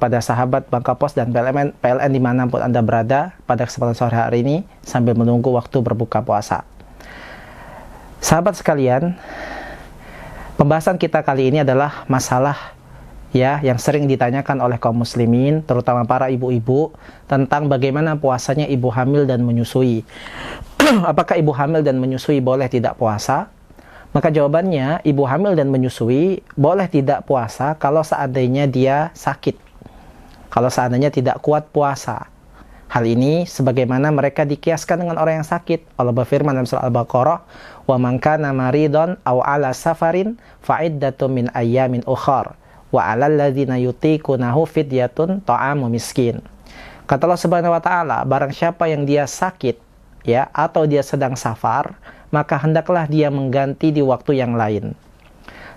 kepada sahabat Bangka Pos dan PLN dimanapun Anda berada pada kesempatan sore hari ini sambil menunggu waktu berbuka puasa. Sahabat sekalian, pembahasan kita kali ini adalah masalah yang sering ditanyakan oleh kaum muslimin, terutama para ibu-ibu, tentang bagaimana puasanya ibu hamil dan menyusui. Apakah ibu hamil dan menyusui boleh tidak puasa? Maka jawabannya, ibu hamil dan menyusui boleh tidak puasa kalau seandainya dia sakit. Kalau seandainya tidak kuat puasa. Hal ini sebagaimana mereka dikiaskan dengan orang yang sakit. Allah berfirman dalam surah Al-Baqarah, "Wa man kana maridon aw ala safarin fa'iddatun min ayyamin ukhar wa 'alal ladzina yutiqunahu fidyatun ta'amu miskin." Kata Allah Subhanahu wa taala, barang siapa yang dia sakit atau dia sedang safar, maka hendaklah dia mengganti di waktu yang lain.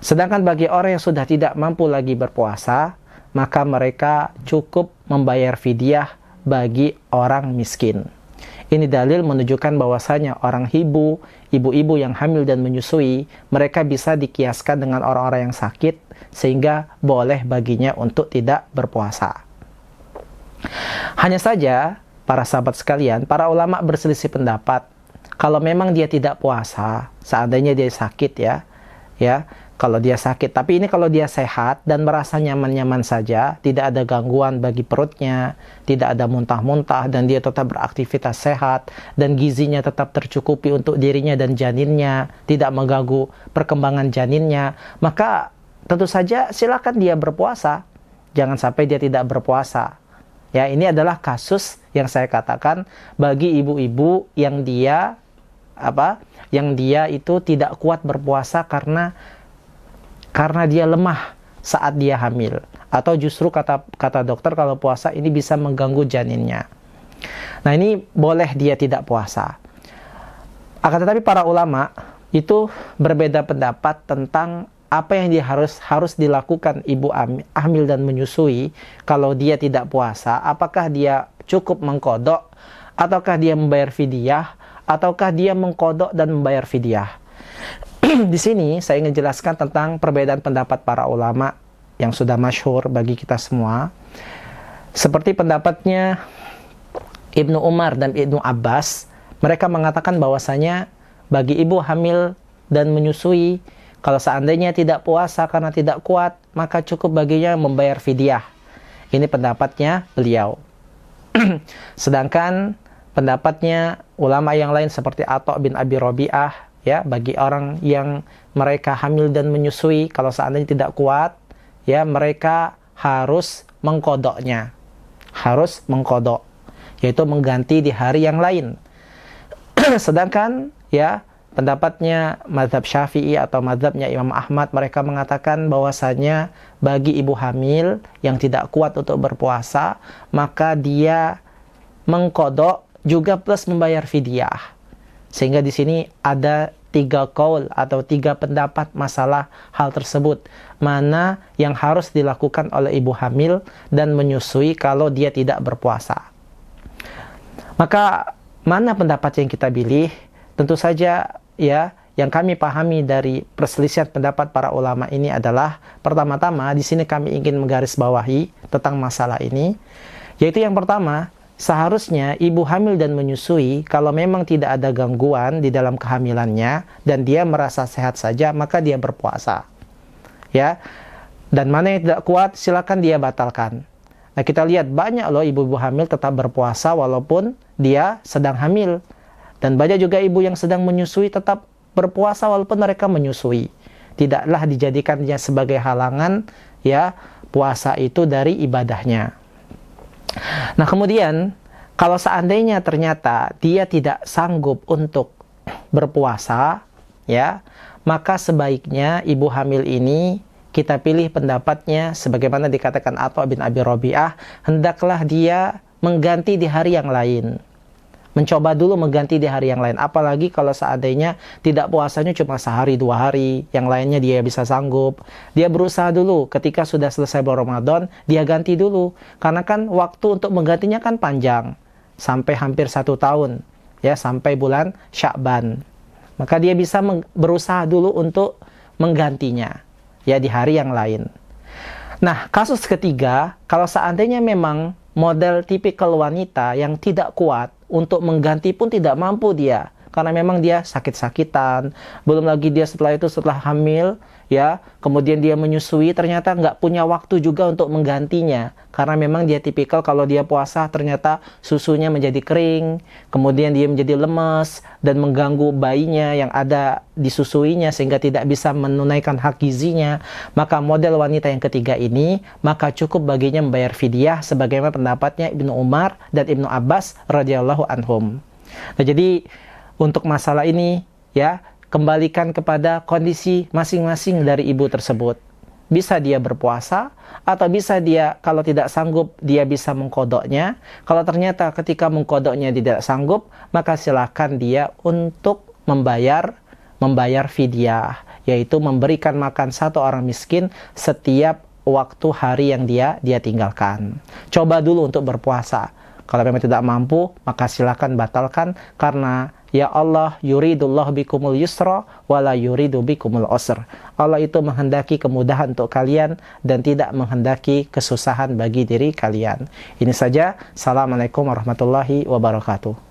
Sedangkan bagi orang yang sudah tidak mampu lagi berpuasa, maka mereka cukup membayar fidyah bagi orang miskin. Ini dalil menunjukkan bahwasanya orang ibu-ibu yang hamil dan menyusui, mereka bisa dikiaskan dengan orang-orang yang sakit, sehingga boleh baginya untuk tidak berpuasa. Hanya saja, para sahabat sekalian, para ulama berselisih pendapat. Kalau memang dia tidak puasa, seandainya dia sakit kalau dia sakit, tapi ini kalau dia sehat dan merasa nyaman-nyaman saja, tidak ada gangguan bagi perutnya, tidak ada muntah-muntah, dan dia tetap beraktivitas sehat, dan gizinya tetap tercukupi untuk dirinya dan janinnya, tidak mengganggu perkembangan janinnya, maka tentu saja silakan dia berpuasa. Jangan sampai dia tidak berpuasa. Ini adalah kasus yang saya katakan bagi ibu-ibu yang dia itu tidak kuat berpuasa karena dia lemah saat dia hamil, atau justru kata dokter kalau puasa ini bisa mengganggu janinnya. Nah, ini boleh dia tidak puasa. Akan tetapi para ulama itu berbeda pendapat tentang apa yang dia harus dilakukan ibu hamil dan menyusui kalau dia tidak puasa. Apakah dia cukup mengkodok, ataukah dia membayar fidyah, ataukah dia mengkodok dan membayar fidyah. Di sini saya ingin jelaskan tentang perbedaan pendapat para ulama yang sudah masyhur bagi kita semua. Seperti pendapatnya Ibnu Umar dan Ibnu Abbas, mereka mengatakan bahwasanya bagi ibu hamil dan menyusui, kalau seandainya tidak puasa karena tidak kuat, maka cukup baginya membayar fidyah. Ini pendapatnya beliau. Sedangkan pendapatnya ulama yang lain seperti Atha bin Abi Rabi'ah, bagi orang yang mereka hamil dan menyusui, kalau seandainya tidak kuat, mereka harus mengkodoknya. Harus mengkodok, yaitu mengganti di hari yang lain. Sedangkan pendapatnya mazhab Syafi'i atau mazhabnya Imam Ahmad, mereka mengatakan bahwasanya bagi ibu hamil yang tidak kuat untuk berpuasa, maka dia mengkodok juga plus membayar fidyah. Sehingga di sini ada 3 qaul atau 3 pendapat masalah hal tersebut. Mana yang harus dilakukan oleh ibu hamil dan menyusui kalau dia tidak berpuasa. Maka mana pendapat yang kita pilih? Tentu saja yang kami pahami dari perselisihan pendapat para ulama ini adalah, pertama-tama di sini kami ingin menggarisbawahi tentang masalah ini, yaitu yang pertama, seharusnya ibu hamil dan menyusui kalau memang tidak ada gangguan di dalam kehamilannya dan dia merasa sehat saja, maka dia berpuasa. Dan mana yang tidak kuat, silakan dia batalkan. Nah, kita lihat banyak loh ibu-ibu hamil tetap berpuasa walaupun dia sedang hamil. Dan banyak juga ibu yang sedang menyusui tetap berpuasa walaupun mereka menyusui. Tidaklah dijadikannya sebagai halangan puasa itu dari ibadahnya. Nah, kemudian kalau seandainya ternyata dia tidak sanggup untuk berpuasa, maka sebaiknya ibu hamil ini kita pilih pendapatnya sebagaimana dikatakan Atha bin Abi Rabi'ah, hendaklah dia mengganti di hari yang lain. Mencoba dulu mengganti di hari yang lain. Apalagi kalau seandainya tidak puasanya cuma sehari 2 hari, yang lainnya dia bisa sanggup. Dia berusaha dulu, ketika sudah selesai bulan Ramadan, dia ganti dulu. Karena kan waktu untuk menggantinya kan panjang, sampai hampir 1 tahun, sampai bulan Sya'ban. Maka dia bisa berusaha dulu untuk menggantinya, di hari yang lain. Nah, kasus ketiga, kalau seandainya memang model tipikal wanita yang tidak kuat untuk mengganti pun tidak mampu dia, karena memang dia sakit-sakitan, belum lagi dia setelah hamil, ya, kemudian dia menyusui, ternyata nggak punya waktu juga untuk menggantinya, karena memang dia tipikal kalau dia puasa ternyata susunya menjadi kering, kemudian dia menjadi lemes dan mengganggu bayinya yang ada disusuinya sehingga tidak bisa menunaikan hak gizinya. Maka model wanita yang ketiga ini, maka cukup baginya membayar fidyah sebagaimana pendapatnya Ibnu Umar dan Ibnu Abbas radhiyallahu anhum. Nah, jadi untuk masalah ini, ya, kembalikan kepada kondisi masing-masing dari ibu tersebut. Bisa dia berpuasa, atau bisa dia, kalau tidak sanggup, dia bisa mengkodoknya. Kalau ternyata ketika mengkodoknya tidak sanggup, maka silakan dia untuk membayar fidyah, yaitu memberikan makan satu orang miskin setiap waktu hari yang dia tinggalkan. Coba dulu untuk berpuasa. Kalau memang tidak mampu, maka silakan batalkan, karena ya Allah yuridullah bikumul yusra wala yuridu bikumul usr. Allah itu menghendaki kemudahan untuk kalian dan tidak menghendaki kesusahan bagi diri kalian. Ini saja. Assalamualaikum warahmatullahi wabarakatuh.